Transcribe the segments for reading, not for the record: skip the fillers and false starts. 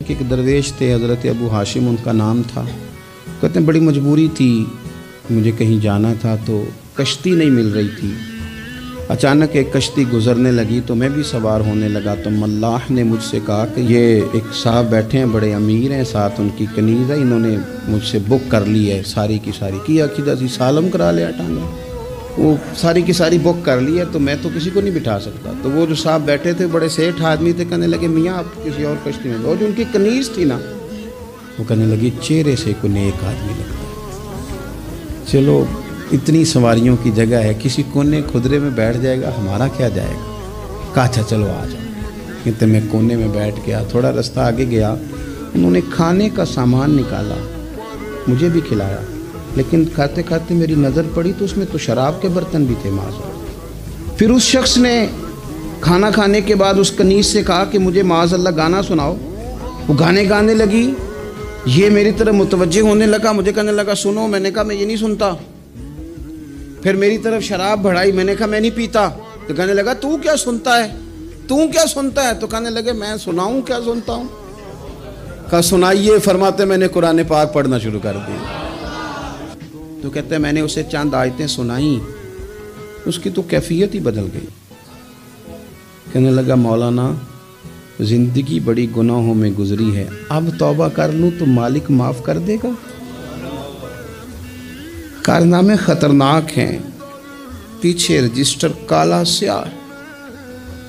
کہ ایک درویش تھے حضرت ابو ہاشم ان کا نام تھا. کہتے ہیں بڑی مجبوری تھی, مجھے کہیں جانا تھا تو کشتی نہیں مل رہی تھی. اچانک ایک کشتی گزرنے لگی تو میں بھی سوار ہونے لگا تو ملاح نے مجھ سے کہا کہ یہ ایک صاحب بیٹھے ہیں, بڑے امیر ہیں, ساتھ ان کی کنیز ہے, انہوں نے مجھ سے بک کر لی ہے ساری کی ساری. کیا کدھر سی سالم کرا لیا ٹانگا, وہ ساری کی ساری بک کر لی ہے تو میں تو کسی کو نہیں بٹھا سکتا. تو وہ جو صاحب بیٹھے تھے بڑے سیٹھ آدمی تھے, کہنے لگے میاں آپ کسی اور کشتی میں. اور جو ان کی کنیز تھی نا وہ کہنے لگی چہرے سے کوئی نیک آدمی لگتا ہے, چلو اتنی سواریوں کی جگہ ہے, کسی کونے خدرے میں بیٹھ جائے گا, ہمارا کیا جائے گا. کہا اچھا چلو آ جاؤ. کہتے میں کونے میں بیٹھ گیا, تھوڑا رستہ آگے گیا, انہوں نے کھانے کا سامان نکالا, مجھے بھی کھلایا, لیکن کھاتے کھاتے میری نظر پڑی تو اس میں تو شراب کے برتن بھی تھے معاذ. پھر اس شخص نے کھانا کھانے کے بعد اس کنیز سے کہا کہ مجھے معاذ اللہ گانا سناؤ. وہ گانے گانے لگی, یہ میری طرف متوجہ ہونے لگا, مجھے کہنے لگا سنو. میں نے کہا میں یہ نہیں سنتا. پھر میری طرف شراب بڑھائی, میں نے کہا میں نہیں پیتا. تو کہنے لگا تو کیا سنتا ہے, تو کیا سنتا ہے. تو کہنے لگے میں سناؤں کیا سنتا ہوں. کہا سنائیے. فرماتے میں نے قرآن پاک پڑھنا شروع کر دی. تو کہتے ہیں میں نے اسے چند آیتیں سنائیں, اس کی تو کیفیت ہی بدل گئی. کہنے لگا مولانا زندگی بڑی گناہوں میں گزری ہے, اب توبہ کر لوں تو مالک معاف کر دے گا. کارنامے خطرناک ہیں, پیچھے رجسٹر کالا سیاہ,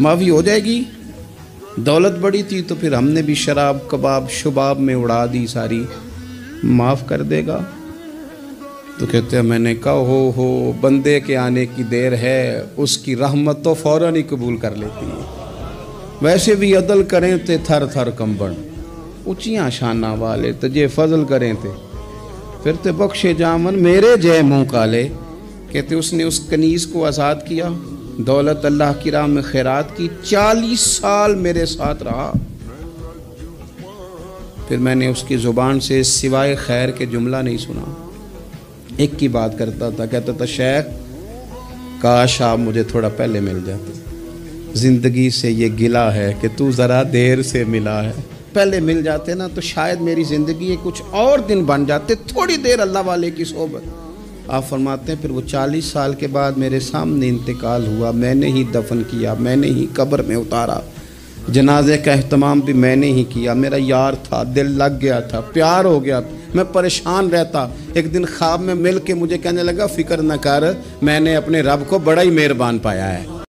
معافی ہو جائے گی. دولت بڑی تھی تو پھر ہم نے بھی شراب کباب شباب میں اڑا دی ساری, معاف کر دے گا. تو کہتے ہیں میں نے کہا ہو بندے کے آنے کی دیر ہے, اس کی رحمت تو فوراً ہی قبول کر لیتی ہے. ویسے بھی عدل کریں تے تھر تھر کمبن, اونچیاں شانہ والے تجھے فضل کریں تے پھر تے بخشے جامن میرے جے منہ کالے. کہتے اس نے اس کنیز کو آزاد کیا, دولت اللہ کی راہ میں خیرات کی, 40 سال میرے ساتھ رہا. پھر میں نے اس کی زبان سے سوائے خیر کے جملہ نہیں سنا. ایک کی بات کرتا تھا, کہتا تھا شیخ کاش آپ مجھے تھوڑا پہلے مل جاتے, زندگی سے یہ گلہ ہے کہ تو ذرا دیر سے ملا ہے. پہلے مل جاتے نا تو شاید میری زندگی کچھ اور دن بن جاتے, تھوڑی دیر اللہ والے کی صحبت. آپ فرماتے ہیں پھر وہ 40 سال کے بعد میرے سامنے انتقال ہوا, میں نے ہی دفن کیا, میں نے ہی قبر میں اتارا, جنازے کا اہتمام بھی میں نے ہی کیا. میرا یار تھا, دل لگ گیا تھا, پیار ہو گیا, میں پریشان رہتا. ایک دن خواب میں مل کے مجھے کہنے لگا فکر نہ کر, میں نے اپنے رب کو بڑا ہی مہربان پایا ہے.